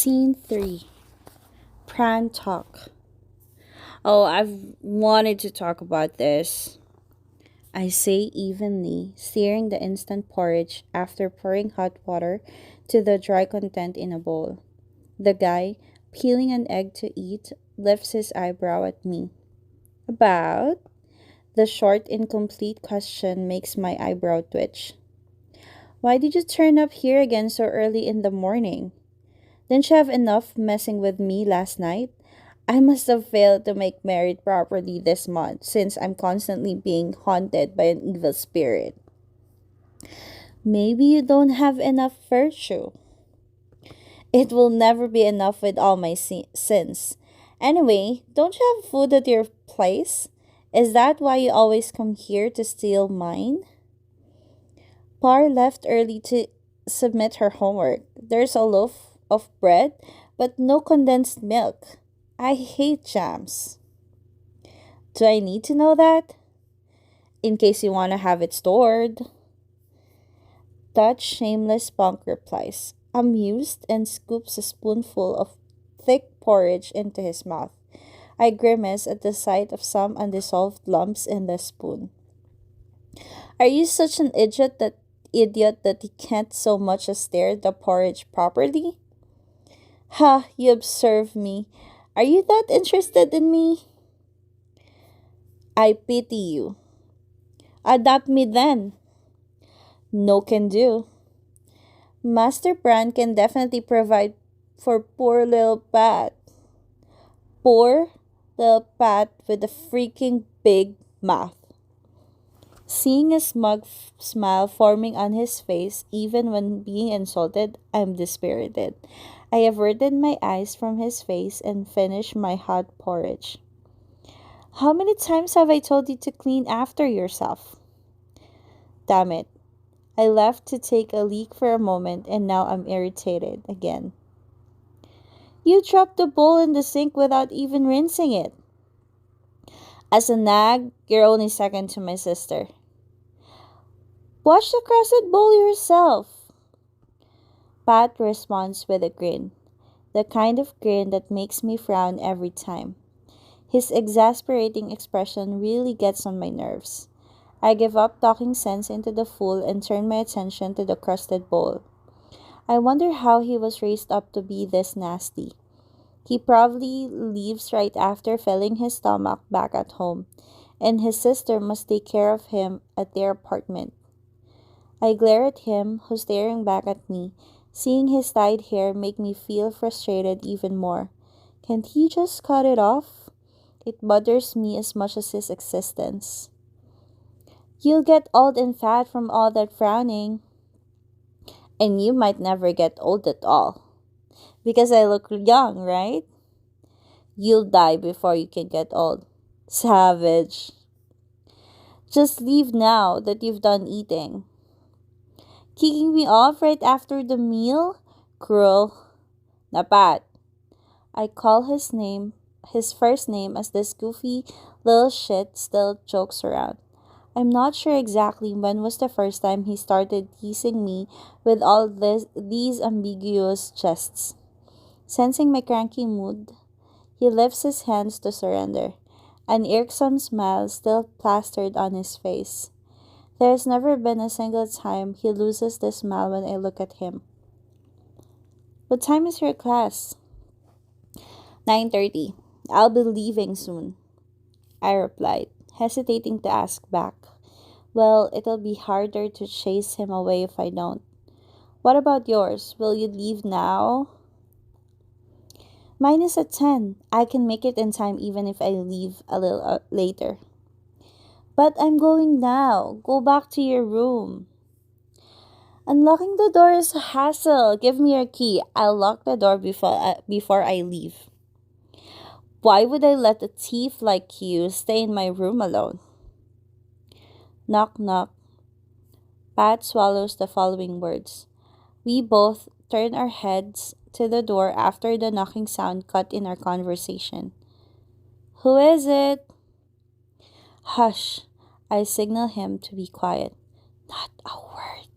Scene 3. Pran Talk. Oh, I've wanted to talk about this. I say evenly, stirring the instant porridge after pouring hot water to the dry content in a bowl. The guy, peeling an egg to eat, lifts his eyebrow at me. About? The short, incomplete question makes my eyebrow twitch. Why did you turn up here again so early in the morning? Didn't you have enough messing with me last night? I must have failed to make merit properly this month since I'm constantly being haunted by an evil spirit. Maybe you don't have enough virtue. It will never be enough with all my sins. Anyway, don't you have food at your place? Is that why you always come here to steal mine? Par left early to submit her homework. There's a loaf of bread, but no condensed milk. I hate jams. Do I need to know that? In case you want to have it stored. That shameless punk replies, amused, and scoops a spoonful of thick porridge into his mouth. I grimace at the sight of some undissolved lumps in the spoon. Are you such an idiot that you can't so much as stir the porridge properly? Ha, you observe me. Are you that interested in me? I pity you. Adopt me then. No can do. Master Brand can definitely provide for poor little Pat. Poor little Pat with a freaking big mouth. Seeing a smug smile forming on his face even when being insulted, I'm dispirited. I averted my eyes from his face and finished my hot porridge. How many times have I told you to clean after yourself? Damn it. I left to take a leak for a moment and now I'm irritated again. You dropped the bowl in the sink without even rinsing it. As a nag, you're only second to my sister. Wash the crescent bowl yourself. Pat responds with a grin, the kind of grin that makes me frown every time. His exasperating expression really gets on my nerves. I give up talking sense into the fool and turn my attention to the crusted bowl. I wonder how he was raised up to be this nasty. He probably leaves right after filling his stomach back at home, and his sister must take care of him at their apartment. I glare at him, who's staring back at me. Seeing his dyed hair make me feel frustrated even more. Can't he just cut it off? It bothers me as much as his existence. You'll get old and fat from all that frowning. And you might never get old at all. Because I look young, right? You'll die before you can get old. Savage. Just leave now that you've done eating. Kicking me off right after the meal? Cruel. Napat. I call his first name as this goofy little shit still jokes around. I'm not sure exactly when was the first time he started teasing me with all these ambiguous jests. Sensing my cranky mood, he lifts his hands to surrender, an irksome smile still plastered on his face. There has never been a single time he loses the smile when I look at him. What time is your class? 9:30. I'll be leaving soon, I replied, hesitating to ask back. Well, it'll be harder to chase him away if I don't. What about yours? Will you leave now? Mine is at 10. I can make it in time even if I leave a little later. But I'm going now. Go back to your room. Unlocking the door is a hassle. Give me your key. I'll lock the door before I leave. Why would I let a thief like you stay in my room alone? Knock, knock. Pat swallows the following words. We both turn our heads to the door after the knocking sound cut in our conversation. Who is it? Hush. I signal him to be quiet. Not a word.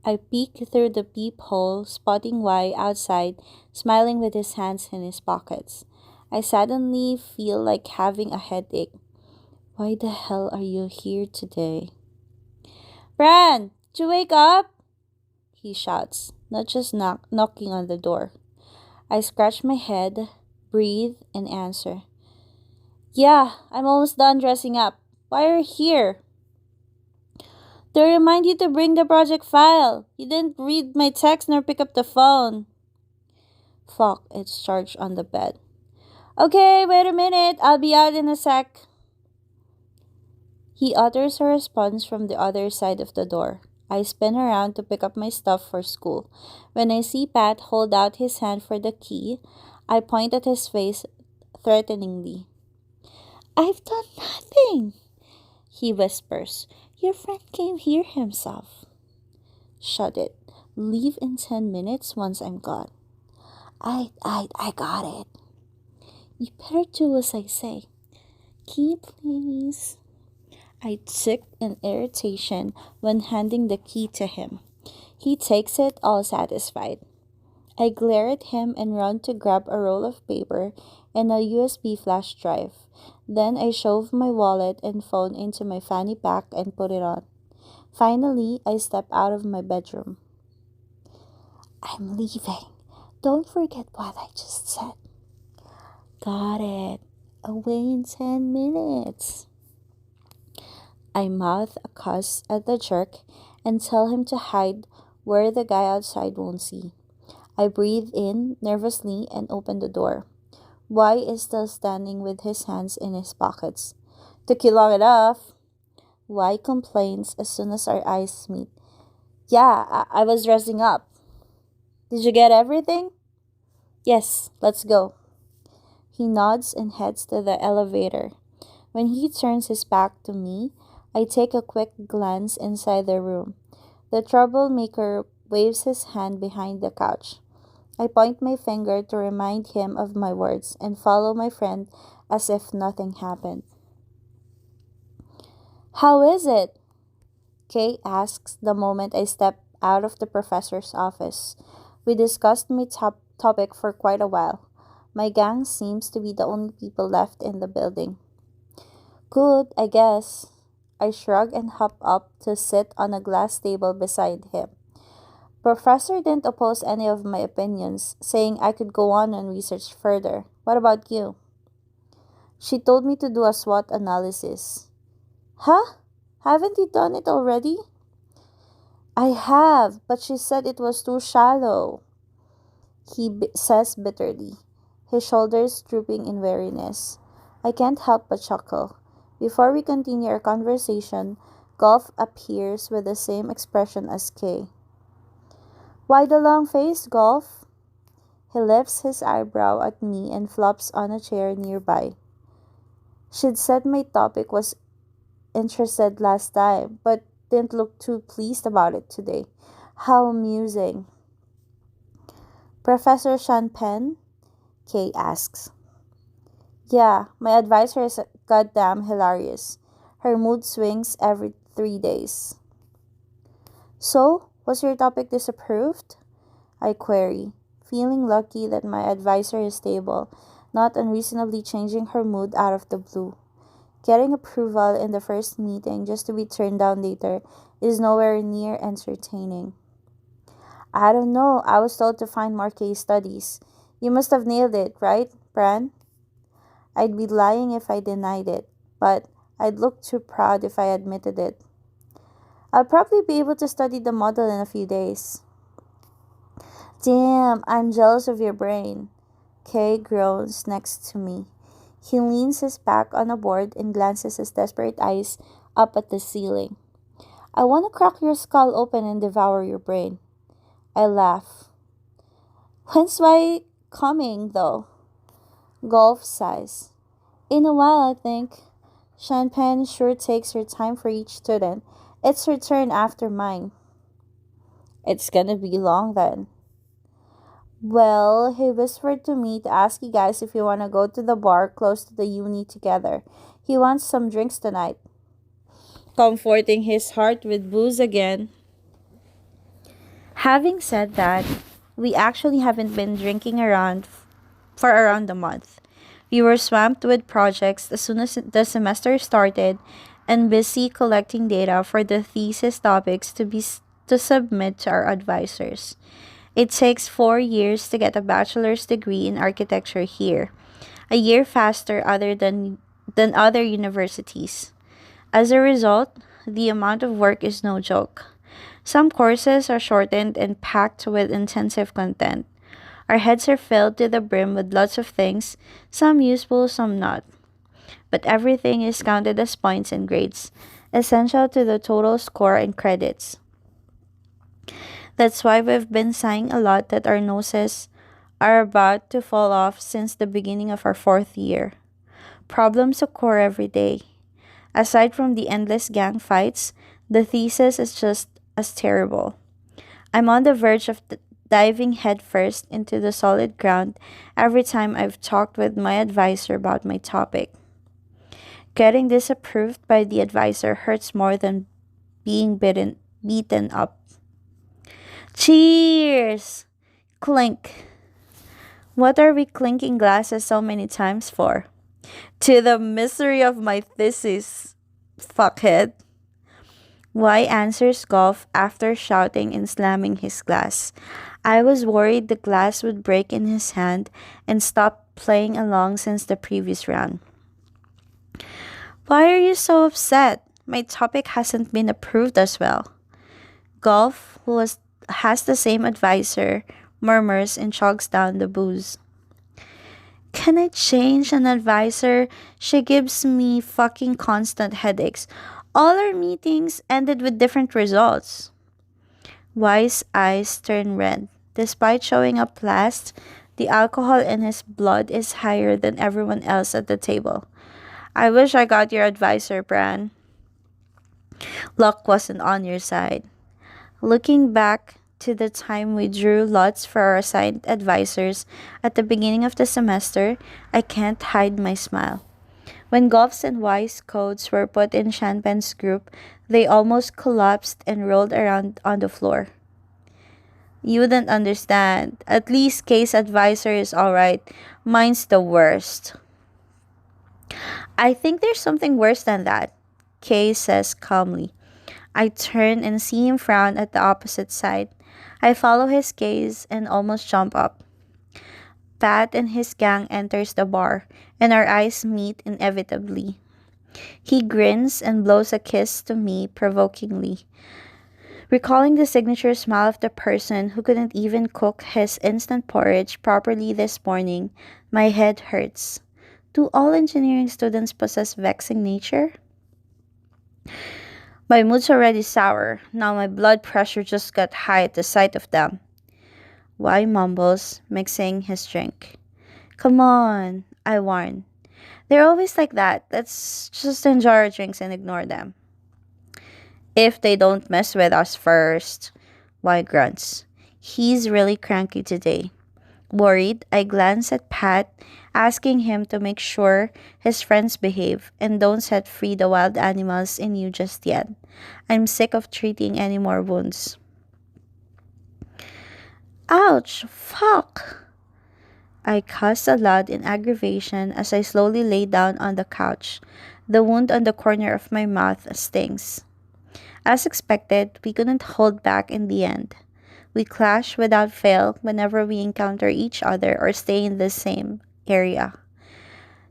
I peek through the peephole, spotting Y outside, smiling with his hands in his pockets. I suddenly feel like having a headache. Why the hell are you here today? Bran, did you wake up? He shouts, not just knocking on the door. I scratch my head, breathe, and answer. Yeah, I'm almost done dressing up. Why are you here? To remind you to bring the project file. You didn't read my text nor pick up the phone. Fuck, it's charged on the bed. Okay, wait a minute. I'll be out in a sec. He utters a response from the other side of the door. I spin around to pick up my stuff for school. When I see Pat hold out his hand for the key, I point at his face threateningly. I've done nothing, he whispers. Your friend came here himself. Shut it. Leave in 10 minutes once I'm gone. I got it. You better do as I say. Key, please. I tick in irritation when handing the key to him. He takes it all satisfied. I glare at him and run to grab a roll of paper and a USB flash drive. Then I shove my wallet and phone into my fanny pack and put it on. Finally, I step out of my bedroom. I'm leaving. Don't forget what I just said. Got it. Away in 10 minutes. I mouth a cuss at the jerk and tell him to hide where the guy outside won't see. I breathe in nervously and open the door. Y is still standing with his hands in his pockets. Took you long enough. Y complains as soon as our eyes meet. Yeah, I was dressing up. Did you get everything? Yes, let's go. He nods and heads to the elevator. When he turns his back to me, I take a quick glance inside the room. The troublemaker waves his hand behind the couch. I point my finger to remind him of my words and follow my friend as if nothing happened. How is it? Kay asks the moment I step out of the professor's office. We discussed my topic for quite a while. My gang seems to be the only people left in the building. Good, I guess. I shrug and hop up to sit on a glass table beside him. Professor didn't oppose any of my opinions, saying I could go on and research further. What about you? She told me to do a SWOT analysis. Huh? Haven't you done it already? I have, but she said it was too shallow, says bitterly, his shoulders drooping in weariness. I can't help but chuckle. Before we continue our conversation, Golf appears with the same expression as Kay. Why the long face, Golf? He lifts his eyebrow at me and flops on a chair nearby. She'd said my topic was interested last time, but didn't look too pleased about it today. How amusing. Professor Penn? Kay asks. Yeah, my advisor is goddamn hilarious. Her mood swings every 3 days. So, was your topic disapproved? I query, feeling lucky that my advisor is stable, not unreasonably changing her mood out of the blue. Getting approval in the first meeting just to be turned down later is nowhere near entertaining. I don't know, I was told to find more case studies. You must have nailed it, right, Bran? I'd be lying if I denied it, but I'd look too proud if I admitted it. I'll probably be able to study the model in a few days. Damn, I'm jealous of your brain. Kay groans next to me. He leans his back on a board and glances his desperate eyes up at the ceiling. I want to crack your skull open and devour your brain. I laugh. When's Y coming, though? Golf sighs. In a while, I think. Champagne sure takes her time for each student. It's her turn after mine. It's gonna be long then. Well, he whispered to me to ask you guys if you want to go to the bar close to the uni together. He wants some drinks tonight. Comforting his heart with booze again. Having said that, we actually haven't been drinking around for around a month. We were swamped with projects as soon as the semester started and busy collecting data for the thesis topics to submit to our advisors. It takes 4 years to get a bachelor's degree in architecture here, a year faster than other universities. As a result, the amount of work is no joke. Some courses are shortened and packed with intensive content. Our heads are filled to the brim with lots of things, some useful, some not. But everything is counted as points and grades, essential to the total score and credits. That's why we've been sighing a lot that our noses are about to fall off since the beginning of our fourth year. Problems occur every day. Aside from the endless gang fights, the thesis is just as terrible. I'm on the verge of diving headfirst into the solid ground every time I've talked with my advisor about my topic. Getting disapproved by the advisor hurts more than beaten up. Cheers! Clink. What are we clinking glasses so many times for? To the misery of my thesis, fuckhead. Y answers golf after shouting and slamming his glass. I was worried the glass would break in his hand and stop playing along since the previous round. Why are you so upset? My topic hasn't been approved as well. Golf, has the same advisor, murmurs and chugs down the booze. Can I change an advisor? She gives me fucking constant headaches. All our meetings ended with different results. Y's eyes turn red. Despite showing up last, the alcohol in his blood is higher than everyone else at the table. I wish I got your advisor, Bran. Luck wasn't on your side. Looking back to the time we drew lots for our assigned advisors at the beginning of the semester, I can't hide my smile. When Golf's and Y's codes were put in Shanpen's group, they almost collapsed and rolled around on the floor. You wouldn't understand. At least K's advisor is alright. Mine's the worst. I think there's something worse than that, Kay says calmly. I turn and see him frown at the opposite side. I follow his gaze and almost jump up. Pat and his gang enters the bar, and our eyes meet inevitably. He grins and blows a kiss to me provokingly. Recalling the signature smile of the person who couldn't even cook his instant porridge properly this morning, my head hurts. Do all engineering students possess vexing nature? My mood's already sour. Now my blood pressure just got high at the sight of them. Y mumbles, mixing his drink. Come on, I warn. They're always like that. Let's just enjoy our drinks and ignore them. If they don't mess with us first. Y grunts. He's really cranky today. Worried, I glance at Pat, asking him to make sure his friends behave and don't set free the wild animals in you just yet. I'm sick of treating any more wounds. Ouch! Fuck! I cussed aloud in aggravation as I slowly lay down on the couch. The wound on the corner of my mouth stings. As expected, we couldn't hold back in the end. We clash without fail whenever we encounter each other or stay in the same area.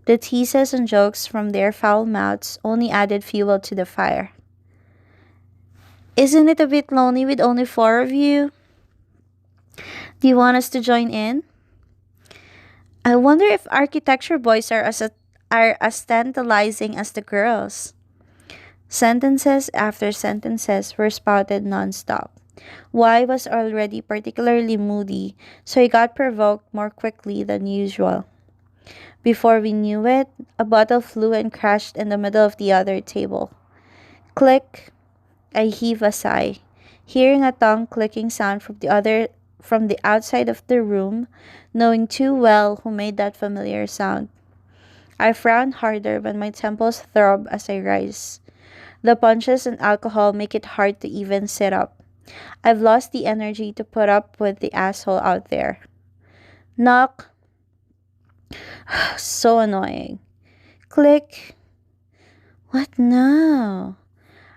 The teases and jokes from their foul mouths only added fuel to the fire. Isn't it a bit lonely with only four of you? Do you want us to join in? I wonder if architecture boys are as tantalizing as the girls. Sentences after sentences were spouted nonstop. Y was already particularly moody, so he got provoked more quickly than usual. Before we knew it, a bottle flew and crashed in the middle of the other table. Click! I heave a sigh, hearing a tongue clicking sound from the outside of the room, knowing too well who made that familiar sound. I frown harder when my temples throb as I rise. The punches and alcohol make it hard to even sit up. I've lost the energy to put up with the asshole out there. Knock. So annoying. Click. What now?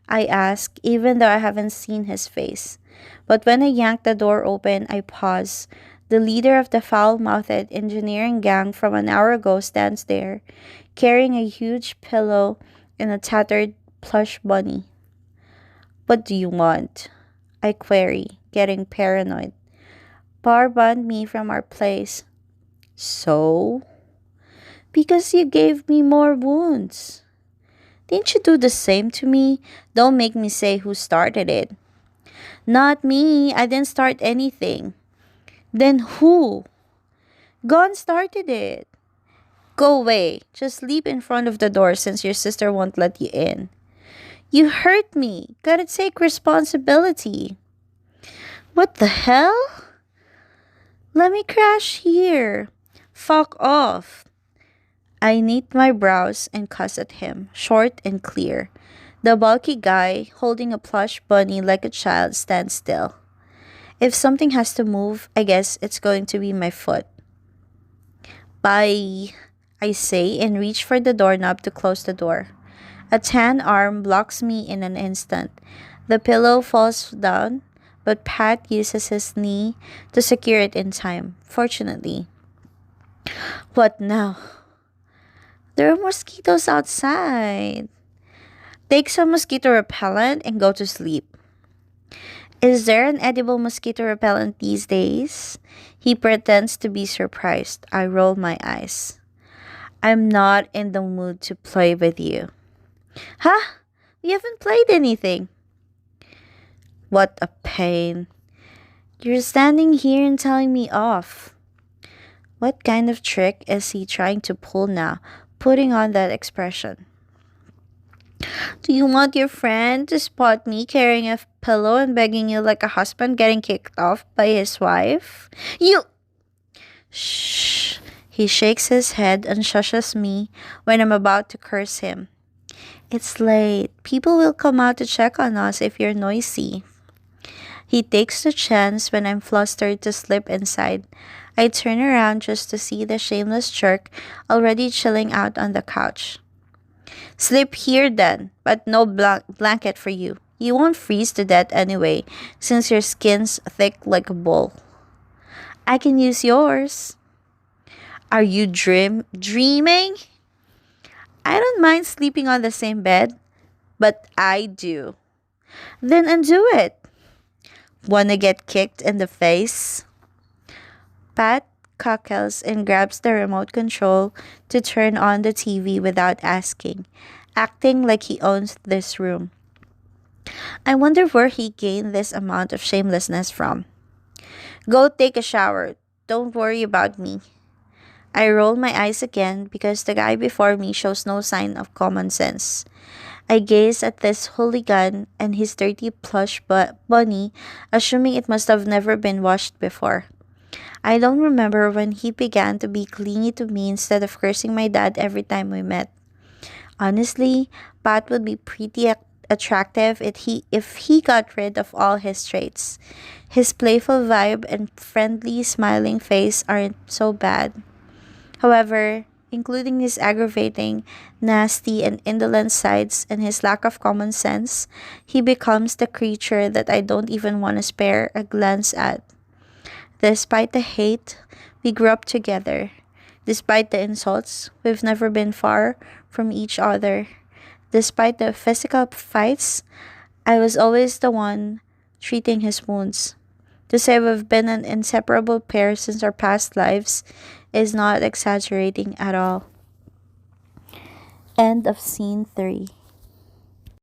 I ask, even though I haven't seen his face. But when I yank the door open, I pause. The leader of the foul mouthed engineering gang from an hour ago stands there, carrying a huge pillow and a tattered plush bunny. What do you want? I query, getting paranoid. Bar banned me from our place. So? Because you gave me more wounds. Didn't you do the same to me? Don't make me say who started it. Not me. I didn't start anything. Then who? Gon started it. Go away. Just sleep in front of the door since your sister won't let you in. You hurt me. Gotta take responsibility. What the hell? Let me crash here. Fuck off. I knit my brows and cuss at him, short and clear. The bulky guy, holding a plush bunny like a child, stands still. If something has to move, I guess it's going to be my foot. Bye, I say and reach for the doorknob to close the door. A tan arm blocks me in an instant. The pillow falls down, but Pat uses his knee to secure it in time, fortunately. What now? There are mosquitoes outside. Take some mosquito repellent and go to sleep. Is there an edible mosquito repellent these days? He pretends to be surprised. I roll my eyes. I'm not in the mood to play with you. Huh? We haven't played anything. What a pain. You're standing here and telling me off. What kind of trick is he trying to pull now, putting on that expression? Do you want your friend to spot me carrying a pillow and begging you like a husband getting kicked off by his wife? You... Shh. He shakes his head and shushes me when I'm about to curse him. It's late. People will come out to check on us if you're noisy. He takes the chance when I'm flustered to slip inside. I turn around just to see the shameless jerk already chilling out on the couch. Sleep here then, but no blanket for you. You won't freeze to death anyway, since your skin's thick like a bull. I can use yours. Are you dreaming? I don't mind sleeping on the same bed, but I do. Then undo it. Wanna get kicked in the face? Pat cackles and grabs the remote control to turn on the TV without asking, acting like he owns this room. I wonder where he gained this amount of shamelessness from. Go take a shower. Don't worry about me. I roll my eyes again because the guy before me shows no sign of common sense. I gaze at this hooligan and his dirty plush bunny, assuming it must have never been washed before. I don't remember when he began to be clingy to me instead of cursing my dad every time we met. Honestly, Pat would be pretty attractive if he got rid of all his traits. His playful vibe and friendly smiling face aren't so bad. However, including his aggravating, nasty, and indolent sides and his lack of common sense, he becomes the creature that I don't even want to spare a glance at. Despite the hate, we grew up together. Despite the insults, we've never been far from each other. Despite the physical fights, I was always the one treating his wounds. To say we've been an inseparable pair since our past lives is not exaggerating at all. End of scene 3.